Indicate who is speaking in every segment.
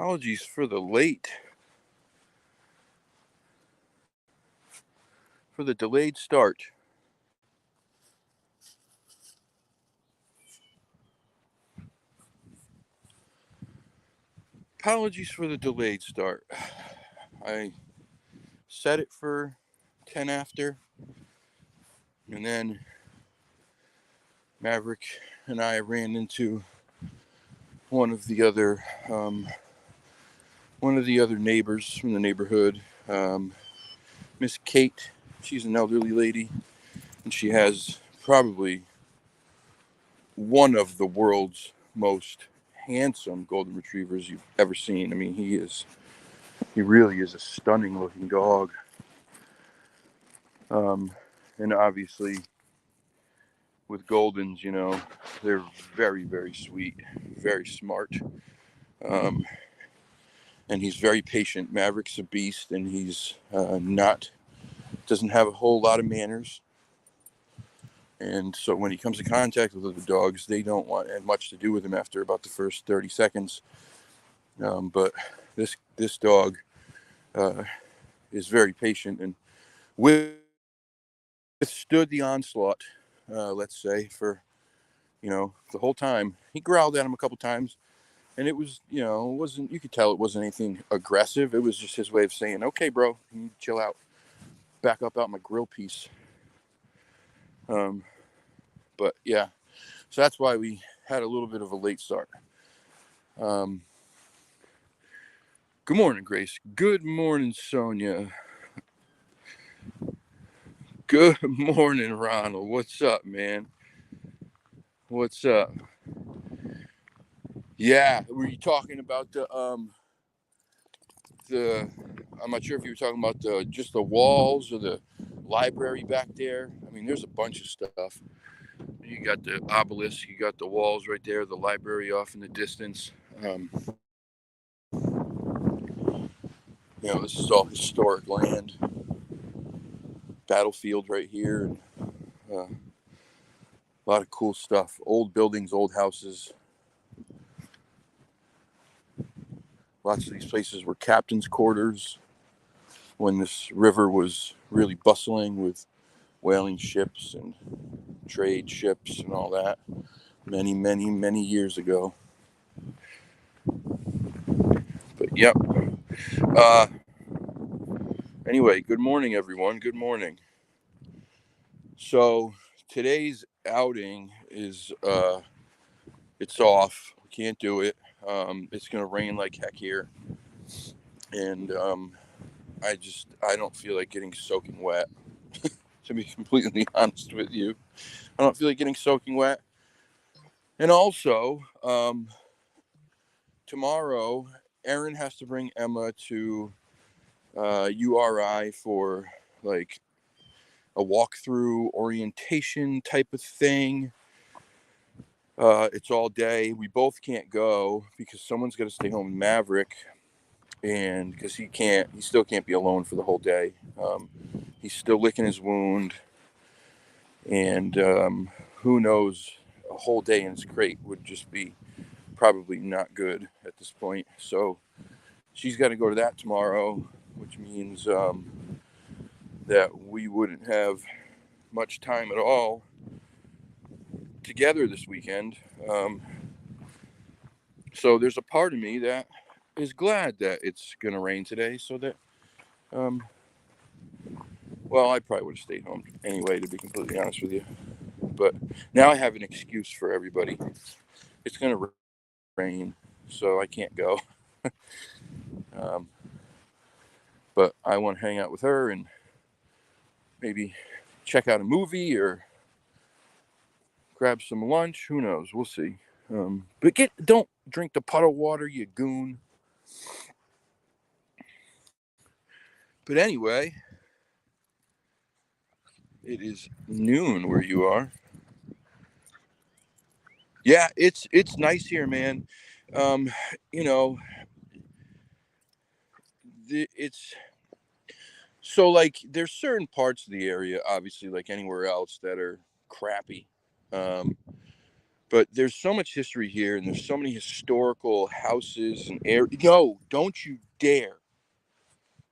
Speaker 1: Apologies for the delayed start. Apologies for the delayed start. I set it for 10 after, and then Maverick and I ran into one of the other neighbors from the neighborhood, Miss Kate. She's an elderly lady, and she has probably one of the world's most handsome golden retrievers you've ever seen. I mean, he really is a stunning looking dog. And obviously with Goldens, they're very, very sweet, very smart. Um, and he's very patient. Maverick's a beast, and he's doesn't have a whole lot of manners. And so when he comes in contact with other dogs, they don't want much to do with him after about the first 30 seconds. But this dog is very patient and withstood the onslaught, let's say, for, the whole time. He growled at him a couple times, and it was, you could tell it wasn't anything aggressive. It was just his way of saying, okay, bro, you need to chill out, back up out my grill piece. But yeah, so that's why we had a little bit of a late start. Good morning, Grace. Good morning, Sonia. Good morning, Ronald. What's up, man? What's up? Yeah, were you talking about the I'm not sure if you were talking about just the walls or the library back there. I mean, there's a bunch of stuff. You got the obelisk, you got the walls right there, the library off in the distance. This is all historic land, battlefield right here, and a lot of cool stuff. Old buildings, old houses. Lots of these places were captain's quarters when this river was really bustling with whaling ships and trade ships and all that many, many, many years ago. But yep. Anyway, good morning, everyone. Good morning. So today's outing is it's off. We can't do it. It's gonna rain like heck here, and I don't feel like getting soaking wet. To be completely honest with you, I don't feel like getting soaking wet. And also, tomorrow, Erin has to bring Emma to URI for like a walkthrough orientation type of thing. It's all day. We both can't go because someone's got to stay home with Maverick, and because he still can't be alone for the whole day. He's still licking his wound, and who knows, a whole day in his crate would just be probably not good at this point. So she's got to go to that tomorrow, which means that we wouldn't have much time at all together this weekend. So there's a part of me that is glad that it's going to rain today, so that well, I probably would have stayed home anyway, to be completely honest with you. But now I have an excuse for everybody. It's going to rain, so I can't go. But I want to hang out with her and maybe check out a movie or grab some lunch. Who knows? We'll see. But don't drink the puddle water, you goon. But anyway, it is noon where you are. Yeah, it's nice here, man. You know, it's so like there's certain parts of the area, obviously, like anywhere else, that are crappy. But there's so much history here, and there's so many historical houses and air. No, don't you dare!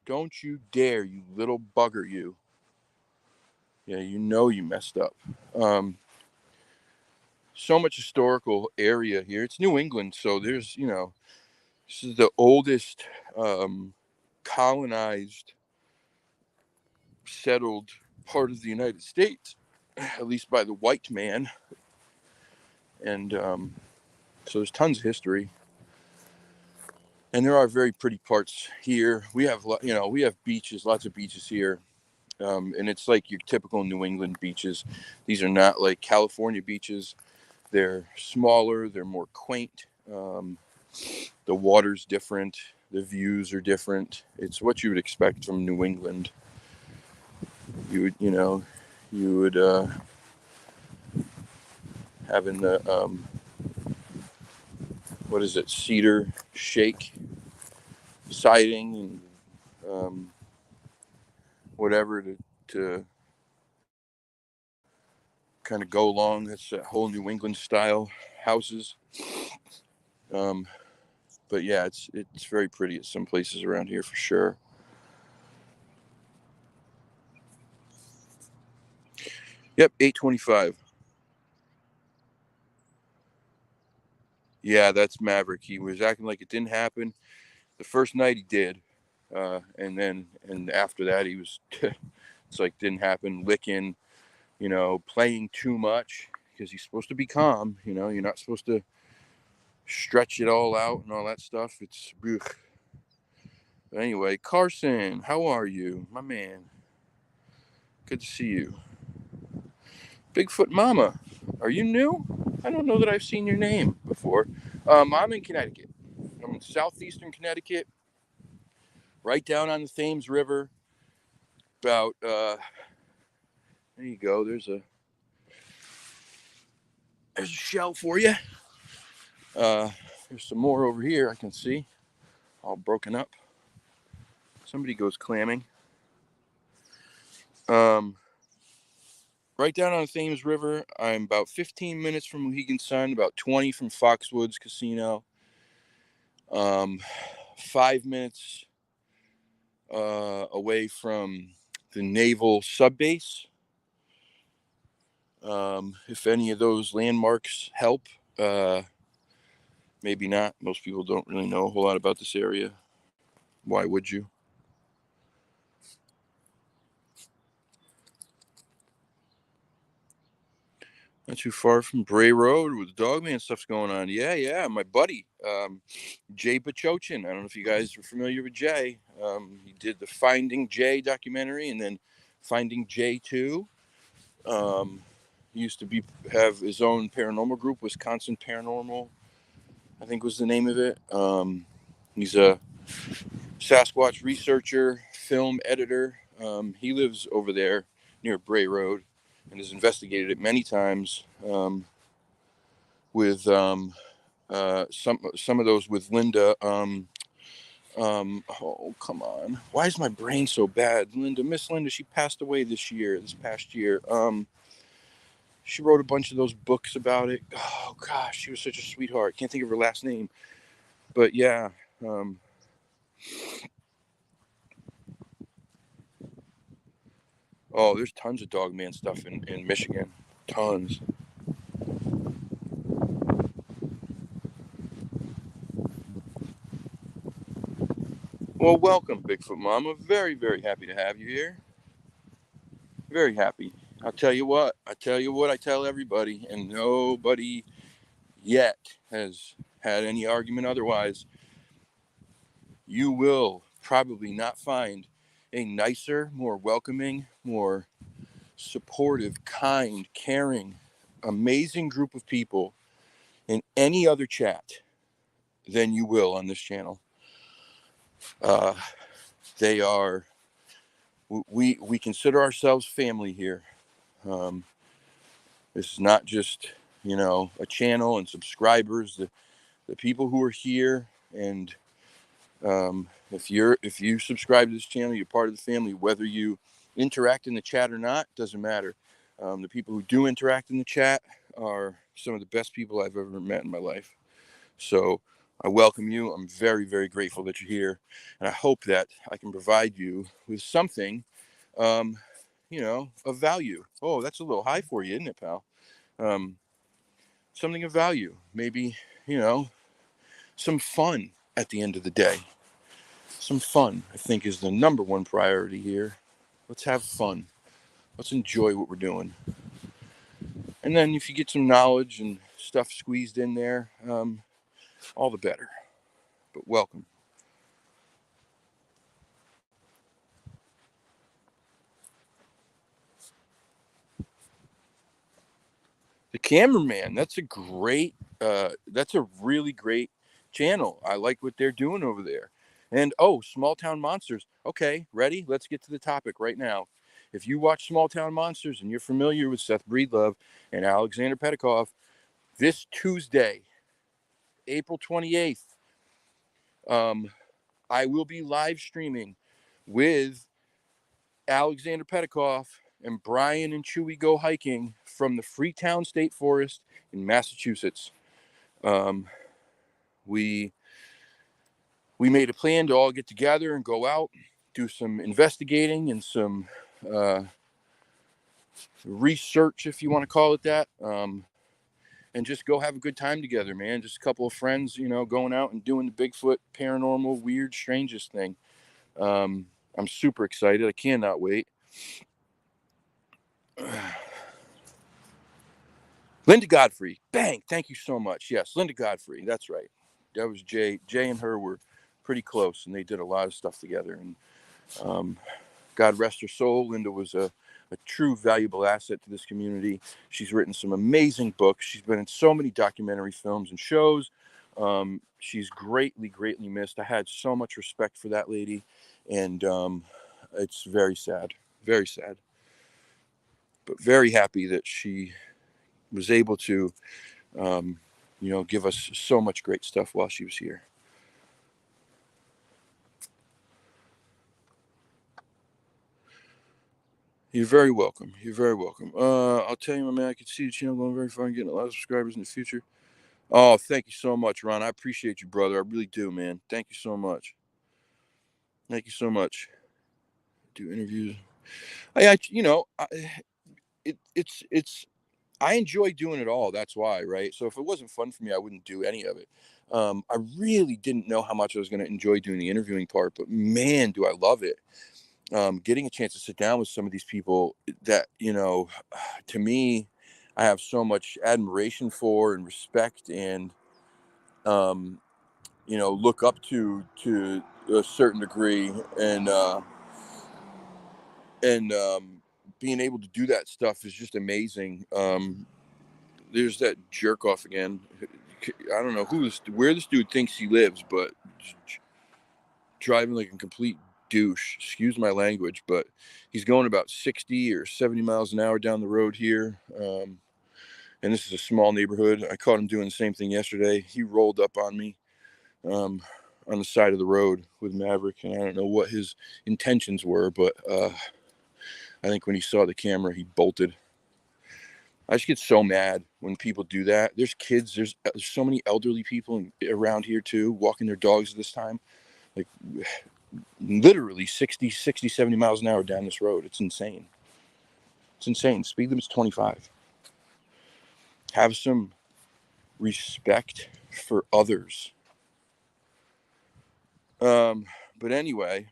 Speaker 1: Don't you dare, you little bugger, you! Yeah, you know you messed up. So much historical area here. It's New England, so there's this is the oldest colonized, settled part of the United States, at least by the white man, and so there's tons of history. And there are very pretty parts here. We have, we have beaches, lots of beaches here. And it's like your typical New England beaches. These are not like California beaches. They're smaller. They're more quaint. The water's different. The views are different. It's what you would expect from New England. You would having the, what is it, cedar shake siding and whatever to kind of go along. That's that whole New England style houses. But yeah, it's very pretty at some places around here for sure. Yep, 8:25. Yeah, that's Maverick. He was acting like it didn't happen. The first night he did, and after that he was. It's like didn't happen. Licking, playing too much because he's supposed to be calm. You're not supposed to stretch it all out and all that stuff. It's. Ugh. But anyway, Carson, how are you, my man? Good to see you. Bigfoot Mama, are you new? I don't know that I've seen your name before. I'm in Connecticut. I'm in southeastern Connecticut, right down on the Thames River. About there you go. There's a shell for you. There's some more over here I can see, all broken up. Somebody goes clamming. Right down on the Thames River. I'm about 15 minutes from Mohegan Sun, about 20 from Foxwoods Casino. 5 minutes away from the Naval Sub Base. If any of those landmarks help, maybe not. Most people don't really know a whole lot about this area. Why would you? Not too far from Bray Road with the Dogman stuff's going on. Yeah. My buddy, Jay Bachochin. I don't know if you guys are familiar with Jay. He did the Finding Jay documentary and then Finding Jay 2. He used to have his own paranormal group, Wisconsin Paranormal, I think was the name of it. He's a Sasquatch researcher, film editor. He lives over there near Bray Road and has investigated it many times with some of those with Linda. Oh, come on. Why is my brain so bad? Miss Linda, she passed away this past year. She wrote a bunch of those books about it. Oh, gosh, she was such a sweetheart. Can't think of her last name. But, yeah. Oh, there's tons of Dogman stuff in Michigan. Tons. Well, welcome, Bigfoot Mama. Very, very happy to have you here. Very happy. I'll tell you what. I tell everybody, and nobody yet has had any argument otherwise. You will probably not find a nicer, more welcoming, more supportive, kind, caring, amazing group of people in any other chat than you will on this channel. They are, we consider ourselves family here. This is not just, a channel and subscribers. The people who are here, and if you subscribe to this channel, you're part of the family. Whether you interact in the chat or not, doesn't matter. The people who do interact in the chat are some of the best people I've ever met in my life. So I welcome you. I'm very, very grateful that you're here. And I hope that I can provide you with something, of value. Oh, that's a little high for you, isn't it, pal? Something of value. Maybe, some fun at the end of the day. Some fun, I think, is the number one priority here. Let's have fun. Let's enjoy what we're doing. And then if you get some knowledge and stuff squeezed in there, all the better. But welcome. The Cameraman, that's a really great channel. I like what they're doing over there. And Small Town Monsters. Okay, ready? Let's get to the topic right now. If you watch Small Town Monsters and you're familiar with Seth Breedlove and Alexander Petikoff, this Tuesday, April 28th, I will be live streaming with Alexander Petikoff and Brian and Chewy Go Hiking from the Freetown State Forest in Massachusetts. We made a plan to all get together and go out, do some investigating and some research, if you want to call it that, and just go have a good time together, man. Just a couple of friends, going out and doing the Bigfoot paranormal, weird, strangest thing. I'm super excited. I cannot wait. Linda Godfrey. Bang. Thank you so much. Yes, Linda Godfrey. That's right. That was Jay. Jay and her were pretty close, and they did a lot of stuff together. And God rest her soul. Linda was a true valuable asset to this community. She's written some amazing books. She's been in so many documentary films and shows. She's greatly, greatly missed. I had so much respect for that lady, and it's very sad. Very sad. But very happy that she was able to, give us so much great stuff while she was here. You're very welcome. You're very welcome. I'll tell you, my man, I can see the channel going very far and getting a lot of subscribers in the future. Oh, thank you so much, Ron. I appreciate you, brother. I really do, man. Thank you so much. Thank you so much. Do interviews. It's I enjoy doing it all. That's why, right? So if it wasn't fun for me, I wouldn't do any of it. I really didn't know how much I was going to enjoy doing the interviewing part, but man, do I love it. Getting a chance to sit down with some of these people that, to me, I have so much admiration for and respect and, look up to a certain degree, and being able to do that stuff is just amazing. There's that jerk off again. I don't know where this dude thinks he lives, but driving like a complete douche. Excuse my language, but he's going about 60 or 70 miles an hour down the road here. And this is a small neighborhood. I caught him doing the same thing yesterday. He rolled up on me on the side of the road with Maverick, and I don't know what his intentions were, but I think when he saw the camera, he bolted. I just get so mad when people do that. There's kids. There's so many elderly people around here too, walking their dogs this time. Like literally 60, 70 miles an hour down this road. It's insane. It's insane. Speed limit's 25. Have some respect for others. But anyway,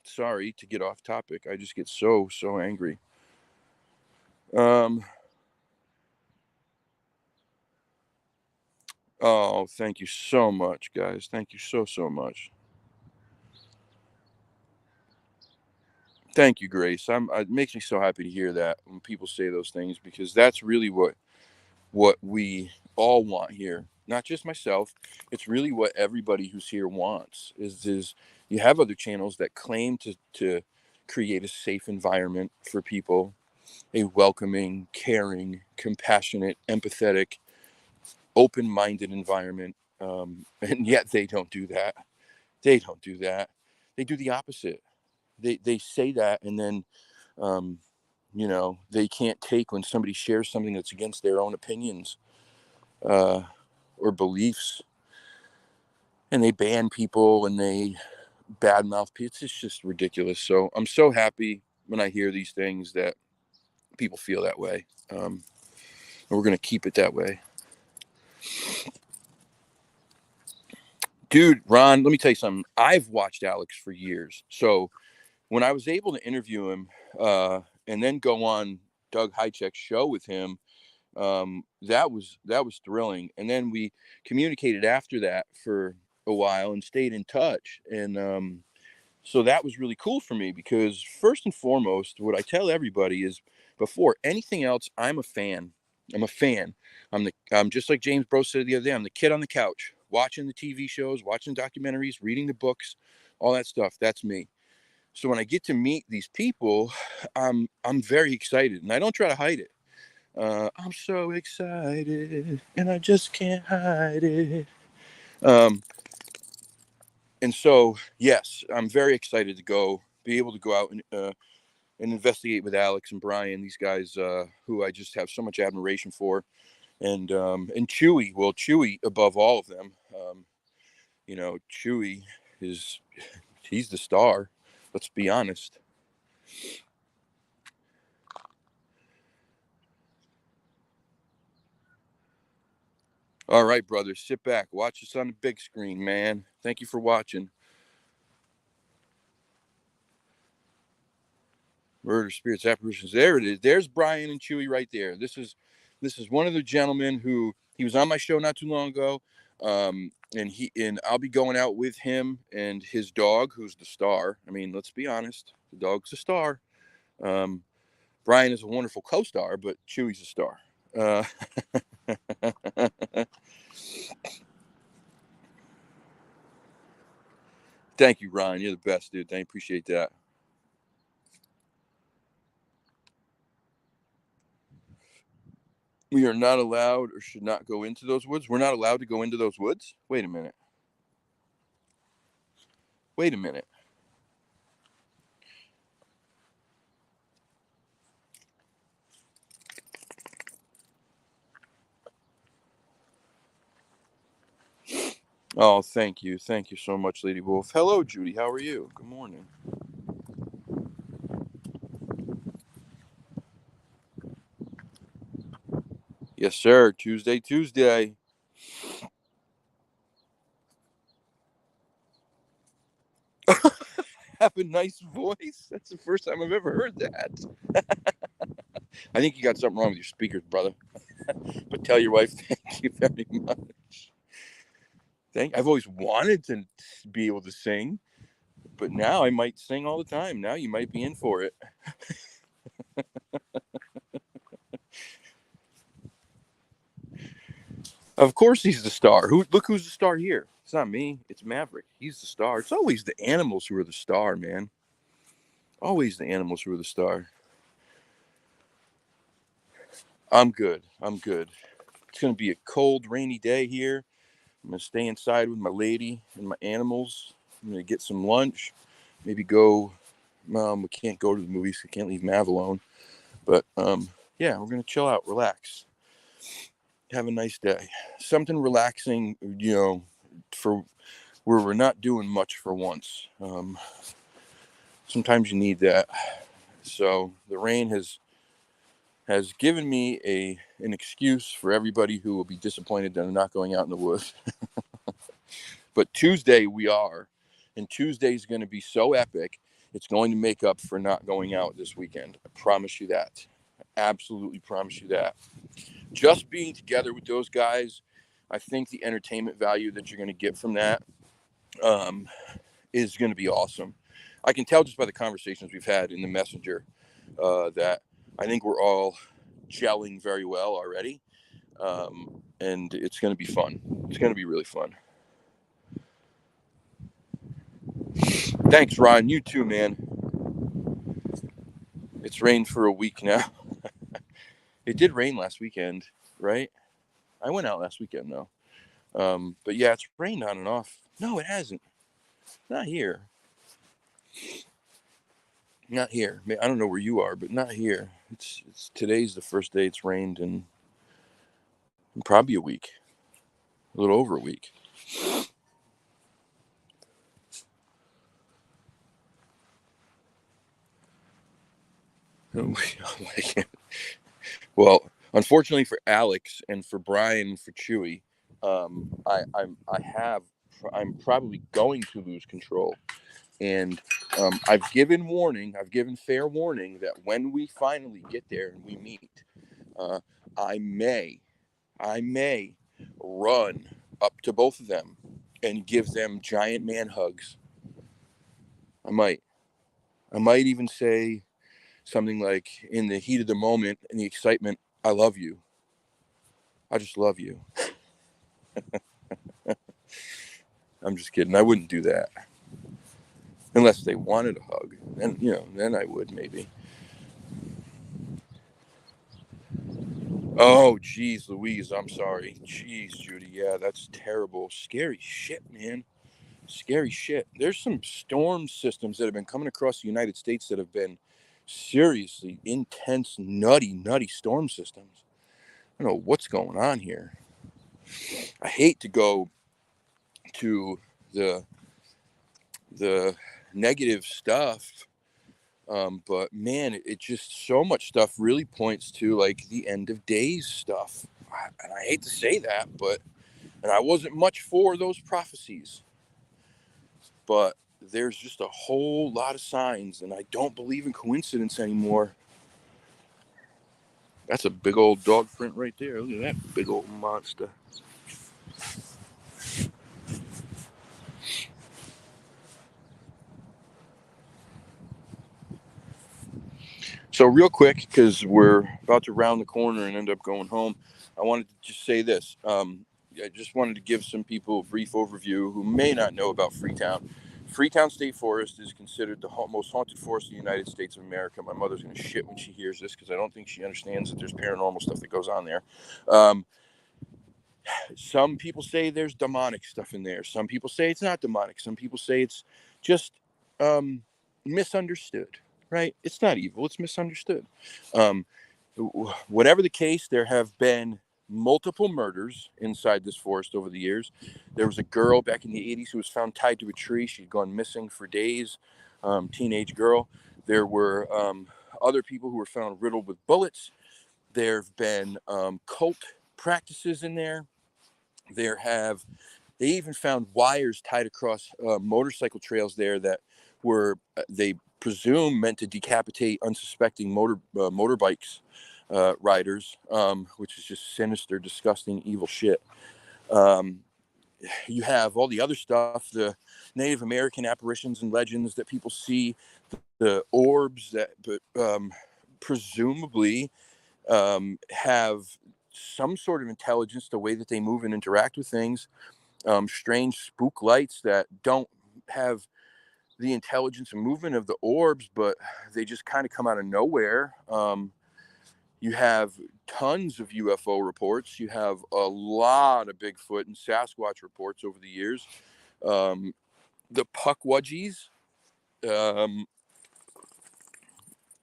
Speaker 1: sorry to get off topic. I just get so angry. Oh, thank you so much, guys. Thank you so much. Thank you, Grace. It makes me so happy to hear that when people say those things, because that's really what we all want here. Not just myself. It's really what everybody who's here wants. Is you have other channels that claim to create a safe environment for people, a welcoming, caring, compassionate, empathetic, open-minded environment, and yet they don't do that. They don't do that. They do the opposite. They say that, and then they can't take when somebody shares something that's against their own opinions or beliefs, and they ban people and they badmouth people. It's just ridiculous. So I'm so happy when I hear these things that people feel that way. And we're going to keep it that way. Dude, Ron, let me tell you something. I've watched Alex for years. So when I was able to interview him and then go on Doug Hychek's show with him, that was thrilling. And then we communicated after that for a while and stayed in touch. And so that was really cool for me, because first and foremost, what I tell everybody is, before anything else, I'm a fan. I'm a fan. I'm just like James Bro said the other day, I'm the kid on the couch, watching the TV shows, watching documentaries, reading the books, all that stuff. That's me. So when I get to meet these people, I'm very excited, and I don't try to hide it. I'm so excited, and I just can't hide it. And so, yes, I'm very excited to be able to go out and investigate with Alex and Brian, these guys who I just have so much admiration for, and Chewy. Well, Chewy above all of them. Chewy he's the star. Let's be honest. All right, brothers, sit back, watch this on the big screen, man. Thank you for watching. Murder, spirits, apparitions. There it is. There's Brian and Chewy right there. This is one of the gentlemen who, he was on my show not too long ago, and I'll be going out with him and his dog, who's the star. I mean, let's be honest, the dog's a star. Brian is a wonderful co-star, but Chewy's a star. Thank you, Ron. You're the best, dude. I appreciate that. We are not allowed or should not go into those woods. We're not allowed to go into those woods? Wait a minute. Wait a minute. Oh, thank you. Thank you so much, Lady Wolf. Hello, Judy. How are you? Good morning. Yes, sir. Tuesday. Have a nice voice. That's the first time I've ever heard that. I think you got something wrong with your speakers, brother. But tell your wife thank you very much. I've always wanted to be able to sing, but now I might sing all the time. Now you might be in for it. Of course he's the star. Look who's the star here. It's not me. It's Maverick. He's the star. It's always the animals who are the star, man. Always the animals who are the star. I'm good. It's going to be a cold, rainy day here. I'm going to stay inside with my lady and my animals. I'm going to get some lunch. Maybe go. We can't go to the movies. I can't leave Mav alone. But yeah, we're going to chill out, relax. Have a nice day. Something relaxing, for where we're not doing much for once. Sometimes you need that. So the rain has given me an excuse for everybody who will be disappointed that I'm not going out in the woods. But Tuesday we are, and Tuesday is going to be so epic. It's going to make up for not going out this weekend. I promise you that. I absolutely promise you that. Just being together with those guys, I think the entertainment value that you're going to get from that is going to be awesome. I can tell just by the conversations we've had in the messenger that I think we're all gelling very well already, and it's going to be fun. It's going to be really fun. Thanks, Ron. You too, man. It's rained for a week now. It did rain last weekend, right? I went out last weekend though. But yeah, it's rained on and off. No, it hasn't. Not here. Not here. I don't know where you are, but not here. it's today's the first day it's rained in probably a week, a little over a week. Well, unfortunately for Alex and for Brian and for Chewy, I'm probably going to lose control. And I've given warning. I've given fair warning that when we finally get there and we meet, uh, I may run up to both of them and give them giant man hugs. I might even say something like, in the heat of the moment, in the excitement, I love you. I just love you. I'm just kidding. I wouldn't do that unless they wanted a hug. And then I would maybe. Oh, geez, Louise, I'm sorry. Jeez, Judy, yeah, that's terrible. Scary shit, man. Scary shit. There's some storm systems that have been coming across the United States that have been seriously intense, nutty storm systems. I don't know what's going on here. I hate to go to the negative stuff, but man, it just, so much stuff really points to like the end of days stuff. And I hate to say that, but and I wasn't much for those prophecies, but there's just a whole lot of signs, and I don't believe in coincidence anymore. That's a big old dog print right there. Look at that big old monster. So real quick, because we're about to round the corner and end up going home, I wanted to just say this. I just wanted to give some people a brief overview who may not know about Freetown. Freetown State Forest is considered the most haunted forest in the United States of America. My mother's going to shit when she hears this because I don't think she understands that there's paranormal stuff that goes on there. Some people say there's demonic stuff in there. Some people say it's not demonic. Some people say it's just misunderstood, right? It's not evil, it's misunderstood. Um, Whatever the case, there have been multiple murders inside this forest over the years. There was a girl back in the 80s who was found tied to a tree. She'd gone missing for days, teenage girl. There were other people who were found riddled with bullets. There have been cult practices in there. They even found wires tied across motorcycle trails there that were, they presume, meant to decapitate unsuspecting motorbikes riders, which is just sinister, disgusting, evil shit. Um, you have all the other stuff, the Native American apparitions and legends that people see, the orbs that presumably have some sort of intelligence, the way that they move and interact with things. Strange spook lights that don't have the intelligence and movement of the orbs, but they just kind of come out of nowhere. You have tons of UFO reports. You have a lot of Bigfoot and Sasquatch reports over the years. The Puckwudgies,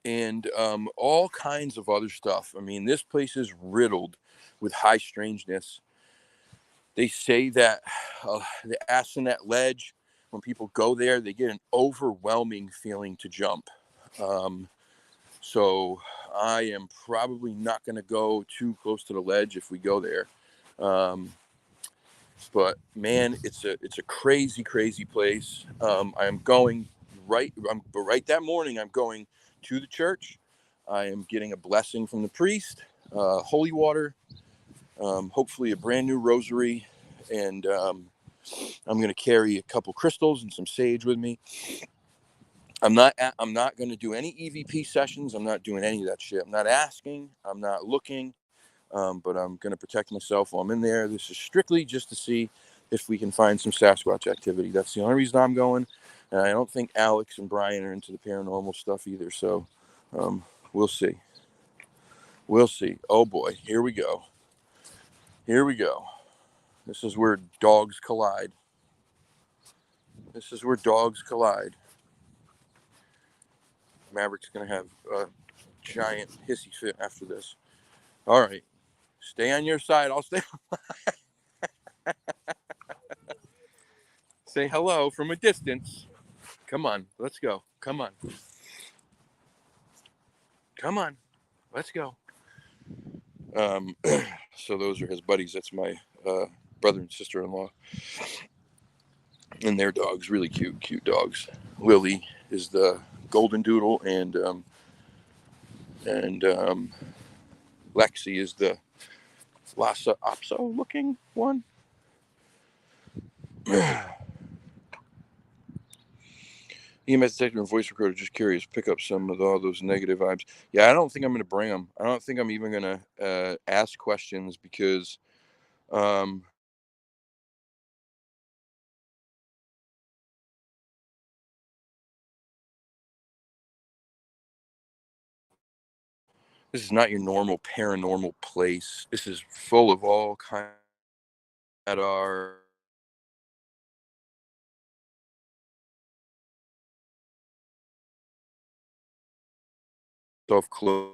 Speaker 1: and all kinds of other stuff. I mean, this place is riddled with high strangeness. They say that the Assinet Ledge, when people go there, they get an overwhelming feeling to jump. So I am probably not going to go too close to the ledge if we go there. But man, it's a crazy place. I am going right that morning. I'm going to the church. I am getting a blessing from the priest, holy water, hopefully a brand new rosary, and I'm going to carry a couple crystals and some sage with me. I'm not going to do any EVP sessions. I'm not doing any of that shit. I'm not asking. I'm not looking. But I'm going to protect myself while I'm in there. This is strictly just to see if we can find some Sasquatch activity. That's the only reason I'm going. And I don't think Alex and Brian are into the paranormal stuff either. So we'll see. We'll see. Oh boy, here we go. Here we go. This is where dogs collide. This is where dogs collide. Maverick's going to have giant hissy fit after this. All right. Stay on your side. I'll stay. Say hello from a distance. Come on. Let's go. Come on. Come on. Let's go. So those are his buddies. That's my brother and sister-in-law. And their dogs, really cute dogs. Lily is the golden doodle, and Lexi is the Lhasa Apso looking one. EMS detector and voice recorder, just curious, pick up some of all those negative vibes. Yeah, I don't think I'm going to bring them. I don't think I'm even going to ask questions because this is not your normal paranormal place. This is full of all kinds that are self-closed.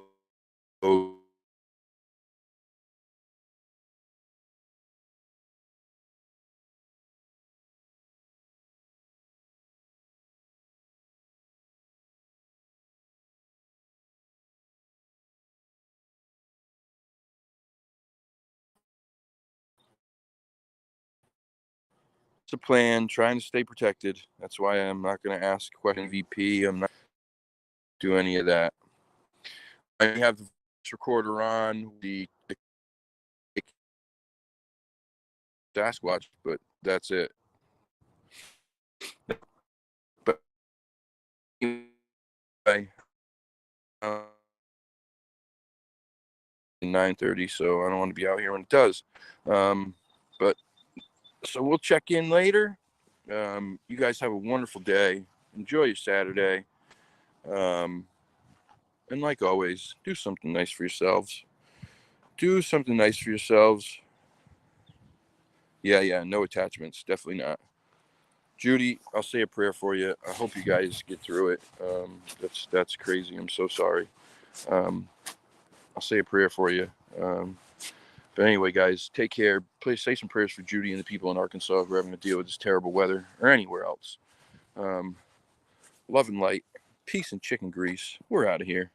Speaker 1: It's a plan, trying to stay protected. That's why I'm not going to ask question VP. I'm not do any of that. I have the voice recorder on the Sasquatch, but that's it. But anyway, 9:30, so I don't want to be out here when it does. But so we'll check in later. You guys have a wonderful day. Enjoy your Saturday. And like always, do something nice for yourselves. Do something nice for yourselves. Yeah, no attachments. Definitely not. Judy, I'll say a prayer for you. I hope you guys get through it. That's crazy. I'm so sorry. I'll say a prayer for you. But anyway, guys, take care. Please say some prayers for Judy and the people in Arkansas who are having to deal with this terrible weather, or anywhere else. Love and light, peace and chicken grease. We're out of here.